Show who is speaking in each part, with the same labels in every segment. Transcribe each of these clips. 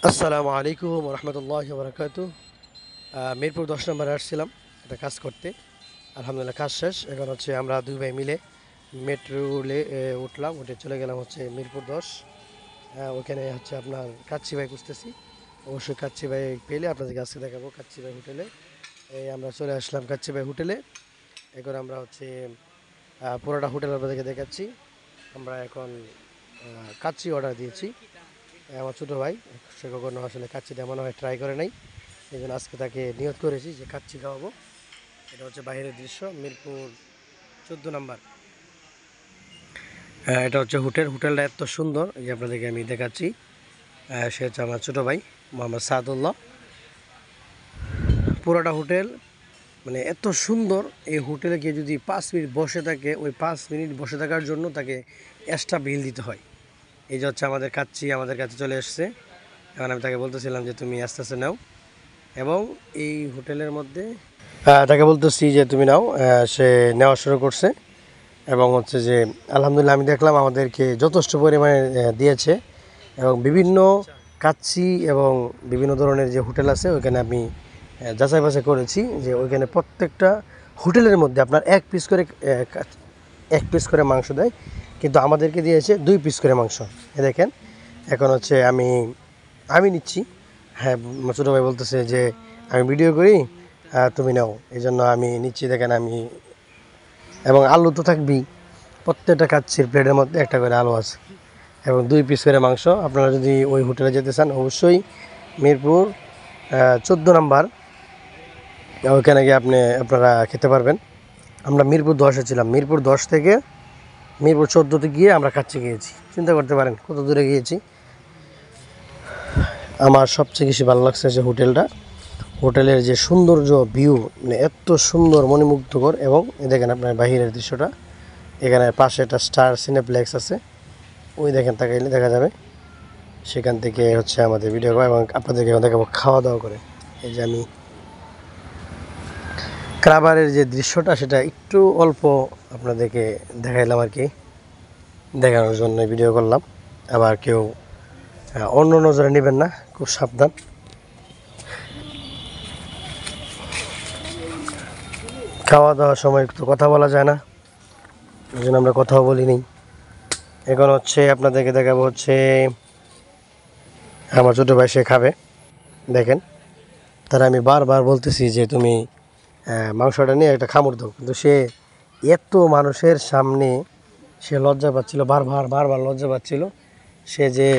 Speaker 1: আসসালামু আলাইকুম রহমতুল্লাহি বারাকাতু। মিরপুর 10 নম্বরে আসছিলাম একটা কাজ করতে। আলহামদুলিল্লাহ কাজ শেষ। এখন হচ্ছে আমরা দুই ভাই মিলে মেট্রো রেলে উঠলাম, উঠে চলে গেলাম হচ্ছে মিরপুর 10। ওখানে হচ্ছে আপনার কাচ্চি ভাই খুঁজতেছি। অবশ্যই কাচ্চি ভাই পেলে আপনাদেরকে আজকে দেখাবো কাচ্চি ভাই হোটেলে। এই আমরা চলে আসলাম কাচ্চি ভাই হোটেলে। এখন আমরা হচ্ছে পুরোটা হোটেল আপনাদেরকে দেখাচ্ছি। আমরা এখন কাচ্চি অর্ডার দিয়েছি। আমার ছোটো ভাই, সে কখনো আসলে কাচ্চিটা মনে হয় ট্রাই করে নাই, এই জন্য আজকে তাকে নিয়ত করেছি যে কাচ্চি খাওয়াবো। এটা হচ্ছে বাইরের দৃশ্য, মিরপুর 14 নম্বর। এটা হচ্ছে হোটেলটা এত সুন্দর, এই যে আপনাদেরকে আমি দেখাচ্ছি। সে হচ্ছে আমার ছোটো ভাই মোহাম্মদ সাদুল্লাহ। পুরোটা হোটেল মানে এত সুন্দর। এই হোটেলে গিয়ে যদি 5 মিনিট বসে থাকে, ওই 5 মিনিট বসে থাকার জন্য তাকে এক্সট্রা বিল দিতে হয়। এই যে হচ্ছে আমাদের কাচ্চি আমাদের কাছে চলে এসছে। এখন আমি তাকে বলতেছিলাম যে তুমি আস্তে আস্তে নাও, এবং এই হোটেলের মধ্যে তাকে বলতেছি যে তুমি নাও। সে নেওয়া শুরু করছে, এবং হচ্ছে যে আলহামদুলিল্লাহ আমি দেখলাম আমাদেরকে যথেষ্ট পরিমাণে দিয়েছে। এবং বিভিন্ন কাচ্চি এবং বিভিন্ন ধরনের যে হোটেল আছে ওইখানে আমি যাচাই বাছাই করেছি যে ওইখানে প্রত্যেকটা হোটেলের মধ্যে আপনার এক পিস করে মাংস দেয়, কিন্তু আমাদেরকে দিয়েছে 2 পিস করে মাংস। দেখেন এখন হচ্ছে আমি নিচ্ছি। হ্যাঁ, ছোটো ভাই বলতেছে যে আমি ভিডিও করি, তুমি নাও, এই জন্য আমি নিচ্ছি। দেখেন এবং আলু তো থাকবেই, প্রত্যেকটা কাচ্চির প্লেটের মধ্যে একটা করে আলু আছে, এবং 2 পিস করে মাংস। আপনারা যদি ওই হোটেলে যেতে চান অবশ্যই মিরপুর 14 নম্বর, ওইখানে গিয়ে আপনারা খেতে পারবেন। আমরা মিরপুর 10-এ ছিলাম, মিরপুর 10 থেকে মিরপুর 14-তে গিয়ে আমরা কাচ্চি খেয়েছি। চিন্তা করতে পারেন কত দূরে গিয়েছি। আমার সবচেয়ে বেশি ভালো লাগছে যে হোটেলের যে সৌন্দর্য ভিউ, মানে এত সুন্দর মনোমুগ্ধকর। এবং দেখেন আপনার বাহিরের দৃশ্যটা, এখানে পাশে একটা স্টার সিনেপ্লেক্স আছে, ওই দেখেন তাকাইলে দেখা যাবে। সেখান থেকে হচ্ছে আমাদের ভিডিও করা, এবং আপনাদেরকে দেখাবো খাওয়া দাওয়া করে। এই যে আমি খাবারের যে দৃশ্যটা সেটা একটু অল্প আপনাদেরকে দেখাইলাম আর কি, দেখানোর জন্য ভিডিও করলাম। আবার কেউ অন্য নজরে নেবেন না, খুব সাবধান। খাওয়া দাওয়ার সময় একটু কথা বলা যায় না, ওই জন্য আমরা কথাও বলিনি। এখন হচ্ছে আপনাদেরকে দেখাবো হচ্ছে আমার ছোটো ভাই, সে খাবে। দেখেন তারা আমি বারবার বলতেছি যে তুমি মাংসটা নিয়ে একটা কামড় দাও, কিন্তু সে এত মানুষের সামনে সে লজ্জা পাচ্ছিল, বারবার লজ্জা পাচ্ছিল। সে যে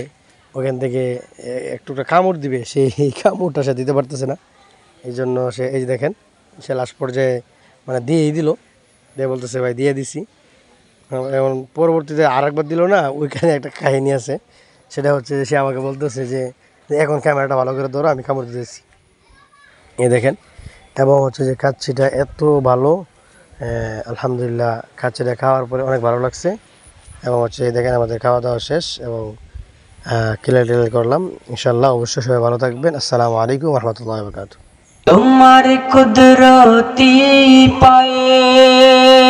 Speaker 1: ওখান থেকে একটু কামড় দিবে, এই কামড়টা সে দিতে পারতেছে না। এই জন্য সে, এই যে দেখেন, সে লাস্ট পর্যায়ে মানে দিয়েই দিল, দিয়ে বলতেছে ভাই দিয়ে দিছি। এবং পরবর্তীতে আরেকবার দিল না, ওইখানে একটা কাহিনী আছে। সেটা হচ্ছে সে আমাকে বলতেছে যে এখন ক্যামেরাটা ভালো করে ধরো, আমি কামড় দিতেছি। এই দেখেন, এবং হচ্ছে যে কাচ্চিটা এত ভালো, আলহামদুলিল্লাহ কাচ্চিটা খাওয়ার পরে অনেক ভালো লাগছে। এবং হচ্ছে দেখেন আমাদের খাওয়া দাওয়া শেষ, এবং ক্লিয়ার করলাম। ইনশাল্লাহ অবশ্যই সবাই ভালো থাকবেন। আসসালামু আলাইকুম রহমতুল্লাহ বরকাতুহু।
Speaker 2: তোমার কুদরতি পায়ে